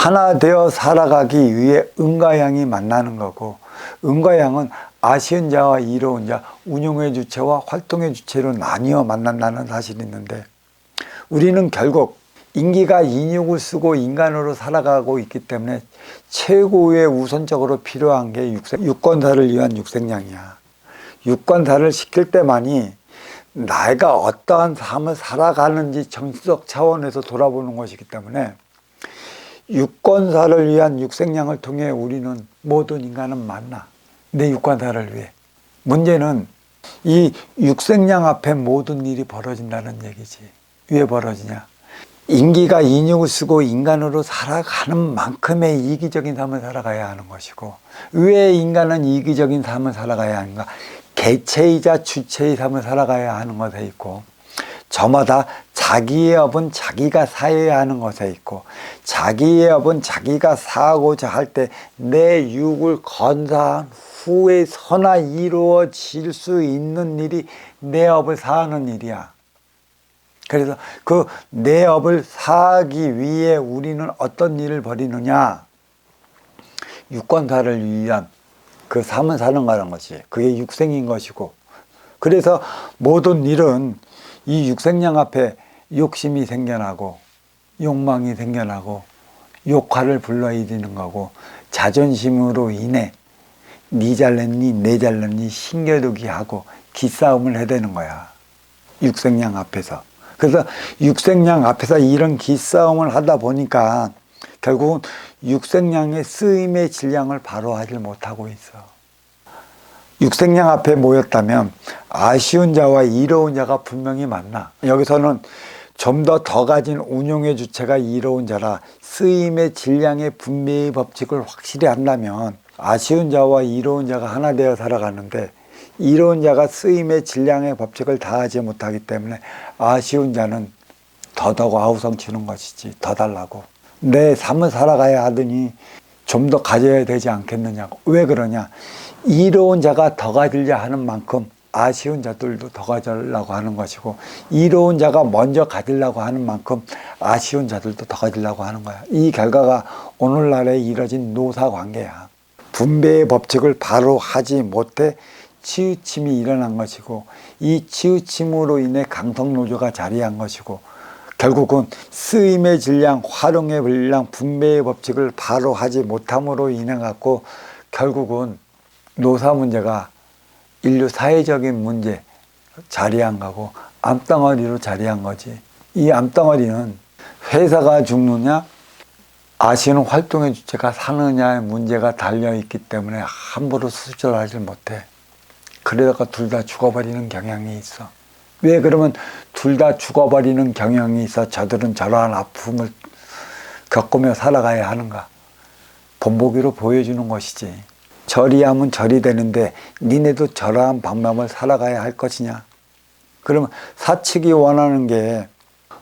하나 되어 살아가기 위해 음과 양이 만나는 거고, 음과 양은 아쉬운 자와 이로운 자, 운용의 주체와 활동의 주체로 나뉘어 만난다는 사실이 있는데, 우리는 결국 인기가 인육을 쓰고 인간으로 살아가고 있기 때문에 최고의 우선적으로 필요한 게 육권사를 위한 육생양이야. 육권사를 시킬 때만이 내가 어떠한 삶을 살아가는지 정신적 차원에서 돌아보는 것이기 때문에, 육권사를 위한 육생양을 통해 우리는 모든 인간은 만나. 내 육권사를 위해. 문제는 이 육생양 앞에 모든 일이 벌어진다는 얘기지. 왜 벌어지냐? 인기가 인육을 쓰고 인간으로 살아가는 만큼의 이기적인 삶을 살아가야 하는 것이고, 왜 인간은 이기적인 삶을 살아가야 하는가? 개체이자 주체의 삶을 살아가야 하는 것에 있고, 저마다 자기의 업은 자기가 사해야 하는 것에 있고, 자기의 업은 자기가 사하고자 할 때 내 육을 건사한 후에 서나 이루어질 수 있는 일이 내 업을 사하는 일이야. 그래서 그 내 업을 사하기 위해 우리는 어떤 일을 벌이느냐? 육권사를 위한 그 삶을 사는 거라는 것이, 그게 육생인 것이고, 그래서 모든 일은 이 육생양 앞에 욕심이 생겨나고 욕망이 생겨나고 욕화를 불러일으키는 거고, 자존심으로 인해 니 잘났니 내 잘났니 신겨두기 하고 기싸움을 해대는 거야, 육생양 앞에서. 그래서 육생양 앞에서 이런 기싸움을 하다 보니까 결국은 육생양의 쓰임의 질량을 바로 하지 못하고 있어. 육생양 앞에 모였다면 아쉬운 자와 이로운 자가 분명히 만나. 여기서는 좀 더 가진 운용의 주체가 이로운 자라 쓰임의 질량의 분배의 법칙을 확실히 한다면 아쉬운 자와 이로운 자가 하나 되어 살아가는데, 이로운 자가 쓰임의 질량의 법칙을 다하지 못하기 때문에 아쉬운 자는 더더욱 아우성치는 것이지. 더 달라고. 내 삶을 살아가야 하더니 좀 더 가져야 되지 않겠느냐고. 왜 그러냐? 이로운 자가 더 가지려 하는 만큼 아쉬운 자들도 더 가지려고 하는 것이고, 이로운 자가 먼저 가지려고 하는 만큼 아쉬운 자들도 더 가지려고 하는 거야. 이 결과가 오늘날에 이뤄진 노사관계야. 분배의 법칙을 바로 하지 못해 치우침이 일어난 것이고, 이 치우침으로 인해 강성노조가 자리한 것이고, 결국은 쓰임의 질량, 활용의 분량, 분배의 법칙을 바로 하지 못함으로 인해 갖고 결국은 노사 문제가 인류 사회적인 문제 자리한 거고, 암덩어리로 자리한 거지. 이 암덩어리는 회사가 죽느냐, 아쉬운 활동의 주체가 사느냐의 문제가 달려있기 때문에 함부로 수절하지 못해. 그러다가 둘 다 죽어버리는 경향이 있어. 왜 그러면 둘 다 죽어버리는 경향이 있어 저들은 저러한 아픔을 겪으며 살아가야 하는가? 본보기로 보여주는 것이지. 저리 하면 저리 되는데 니네도 저러한 방법을 살아가야 할 것이냐? 그러면 사측이 원하는 게,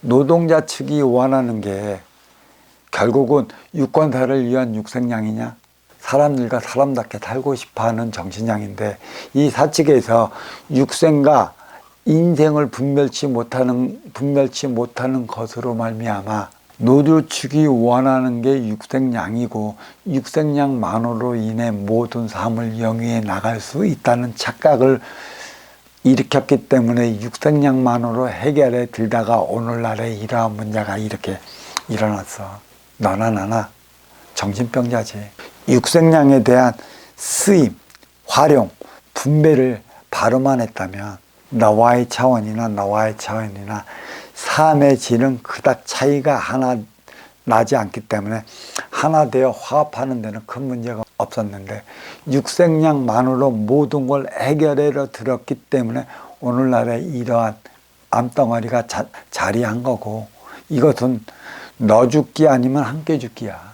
노동자 측이 원하는 게 결국은 육권사를 위한 육생양이냐? 사람들과 사람답게 살고 싶어하는 정신양인데, 이 사측에서 육생과 인생을 분별치 못하는 것으로 말미암아 노조 측이 원하는 게 육생양이고, 육생양만으로 인해 모든 삶을 영위해 나갈 수 있다는 착각을 일으켰기 때문에 육생양만으로 해결해 들다가 오늘날에 이러한 문제가 이렇게 일어났어. 너나 나나 정신병자지. 육생양에 대한 쓰임, 활용, 분배를 바로만 했다면 너와의 차원이나 삶의 질은 그닥 차이가 하나 나지 않기 때문에 하나 되어 화합하는 데는 큰 문제가 없었는데, 육생양만으로 모든 걸 해결해 들었기 때문에 오늘날에 이러한 암덩어리가 자리한 거고, 이것은 너 죽기 아니면 함께 죽기야.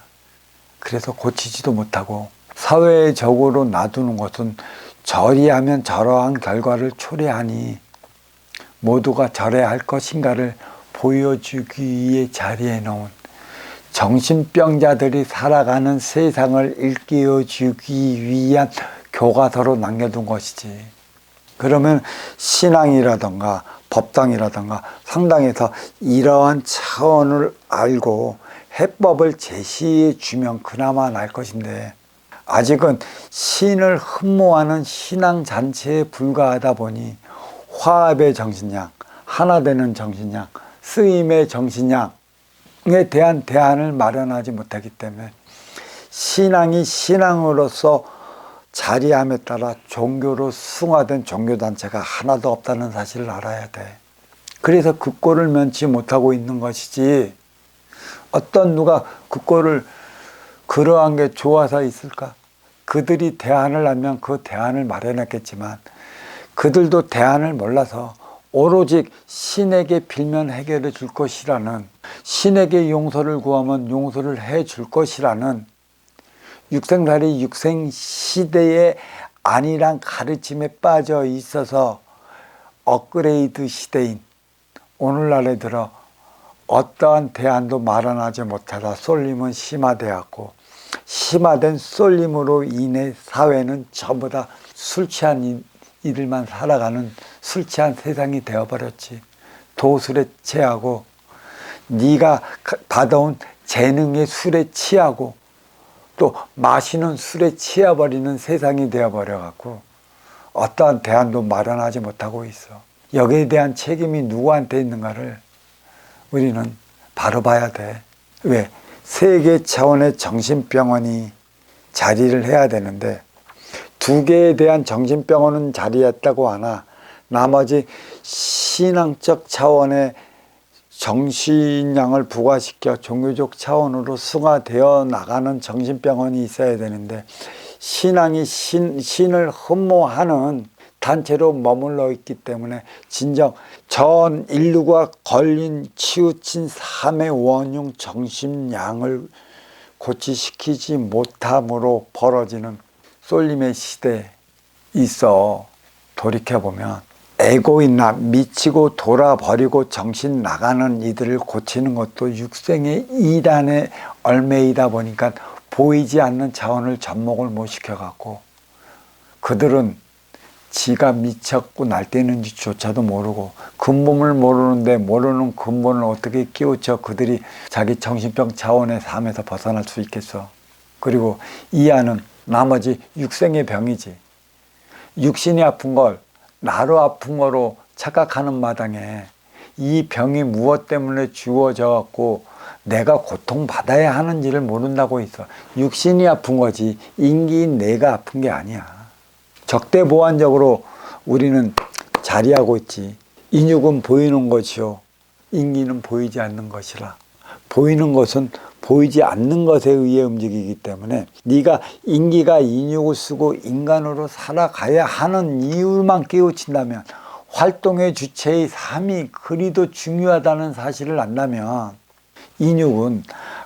그래서 고치지도 못하고 사회적으로 놔두는 것은 저리 하면 저러한 결과를 초래하니 모두가 저래야 할 것인가를 보여주기 위해 자리해 놓은, 정신병자들이 살아가는 세상을 일깨워주기 위한 교과서로 남겨둔 것이지. 그러면 신앙이라든가 법당이라든가 상당에서 이러한 차원을 알고 해법을 제시해 주면 그나마 날 것인데 아직은 신을 흠모하는 신앙잔치에 불과하다 보니 화합의 정신양, 하나 되는 정신양, 쓰임의 정신양에 대한 대안을 마련하지 못하기 때문에 신앙이 신앙으로서 자리함에 따라 종교로 승화된 종교단체가 하나도 없다는 사실을 알아야 돼. 그래서 그 꼴을 면치 못하고 있는 것이지 어떤 누가 그 꼴을 그러한 게 좋아서 있을까? 그들이 대안을 알면 그 대안을 마련했겠지만 그들도 대안을 몰라서 오로지 신에게 빌면 해결해 줄 것이라는, 신에게 용서를 구하면 용서를 해 줄 것이라는 육생살이 육생시대의 안일한 가르침에 빠져 있어서 업그레이드 시대인 오늘날에 들어 어떠한 대안도 마련하지 못하다 쏠림은 심화되었고, 심화된 쏠림으로 인해 사회는 전부 다 술 취한 이들만 살아가는 술 취한 세상이 되어버렸지. 도술에 취하고 네가 받아온 재능의 술에 취하고 또 마시는 술에 취해버리는 세상이 되어버려갖고 어떠한 대안도 마련하지 못하고 있어. 여기에 대한 책임이 누구한테 있는가를 우리는 바로 봐야 돼. 왜? 세계 차원의 정신병원이 자리를 해야 되는데 2개에 대한 정신병원은 자리했다고 하나 나머지 신앙적 차원의 정신량을 부과시켜 종교적 차원으로 승화되어 나가는 정신병원이 있어야 되는데 신앙이 신을 흠모하는 단체로 머물러 있기 때문에 진정 전 인류가 걸린 치우친 삶의 원흉 정신량을 고치시키지 못함으로 벌어지는 쏠림의 시대에 있어 돌이켜보면 에고있나 미치고 돌아버리고 정신 나가는 이들을 고치는 것도 육생의 이단의 얼매이다 보니까 보이지 않는 차원을 접목을 못 시켜갖고 그들은 지가 미쳤고 날뛰는지조차도 모르고 근본을 모르는데 모르는 근본을 어떻게 끼우쳐 그들이 자기 정신병 차원의 삶에서 벗어날 수 있겠어. 그리고 이하는 나머지 육생의 병이지. 육신이 아픈 걸 나로 아픈 거로 착각하는 마당에 이 병이 무엇 때문에 주어져 갖고 내가 고통받아야 하는지를 모른다고 있어. 육신이 아픈 거지 인기인 내가 아픈 게 아니야. 적대보완적으로 우리는 자리하고 있지. 인육은 보이는 것이요 인기는 보이지 않는 것이라. 보이는 것은 보이지 않는 것에 의해 움직이기 때문에 네가 인기가 인육을 쓰고 인간으로 살아가야 하는 이유만 깨우친다면 활동의 주체의 삶이 그리도 중요하다는 사실을 안다면 인육은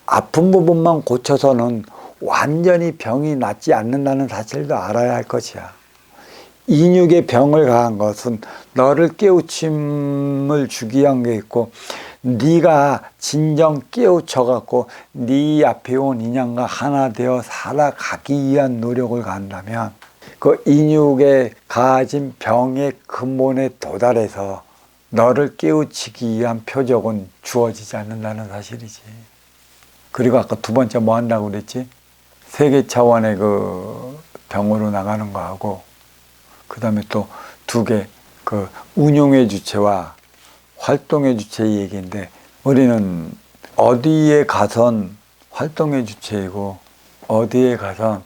아픈 부분만 고쳐서는 완전히 병이 낫지 않는다는 사실도 알아야 할 것이야. 인육의 병을 가한 것은 너를 깨우침을 주기 위한 게 있고 네가 진정 깨우쳐갖고 네 앞에 온 인연과 하나 되어 살아가기 위한 노력을 가한다면 그 인육에 가진 병의 근본에 도달해서 너를 깨우치기 위한 표적은 주어지지 않는다는 사실이지. 그리고 아까 2번째 뭐 한다고 그랬지? 세계 차원의 그 병으로 나가는 거하고 그 다음에 또 2개 그 운용의 주체와 활동의 주체의 얘기인데 우리는 어디에 가선 활동의 주체이고 어디에 가선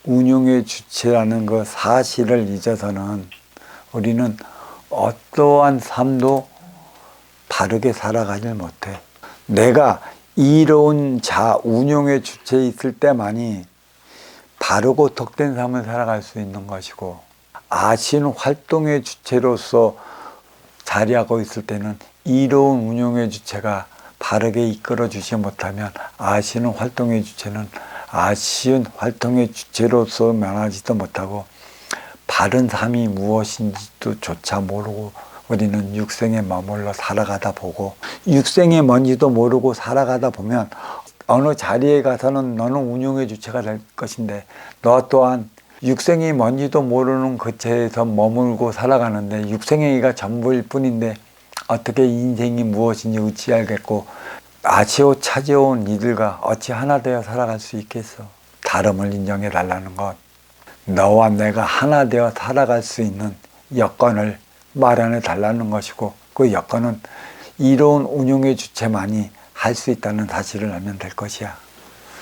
운용의 주체라는 그 사실을 잊어서는 우리는 어떠한 삶도 바르게 살아가질 못해. 내가 이로운 자 운용의 주체에 있을 때만이 바르고 덕된 삶을 살아갈 수 있는 것이고 아신 활동의 주체로서 자리하고 있을 때는 이로운 운용의 주체가 바르게 이끌어 주지 못하면 아시는 활동의 주체는 아쉬운 활동의 주체로서 면하지도 못하고 바른 삶이 무엇인지도 조차 모르고 우리는 육생에 머물러 살아가다 보고 육생에 뭔지도 모르고 살아가다 보면 어느 자리에 가서는 너는 운용의 주체가 될 것인데 너 또한 육생이 뭔지도 모르는 그 채에서 머물고 살아가는데 육생애가 전부일 뿐인데 어떻게 인생이 무엇인지 어찌 알겠고 아치오 차지온 이들과 어찌 하나 되어 살아갈 수 있겠어. 다름을 인정해 달라는 것, 너와 내가 하나 되어 살아갈 수 있는 여건을 마련해 달라는 것이고, 그 여건은 이로운 운용의 주체만이 할 수 있다는 사실을 알면 될 것이야.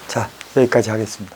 자, 여기까지 하겠습니다.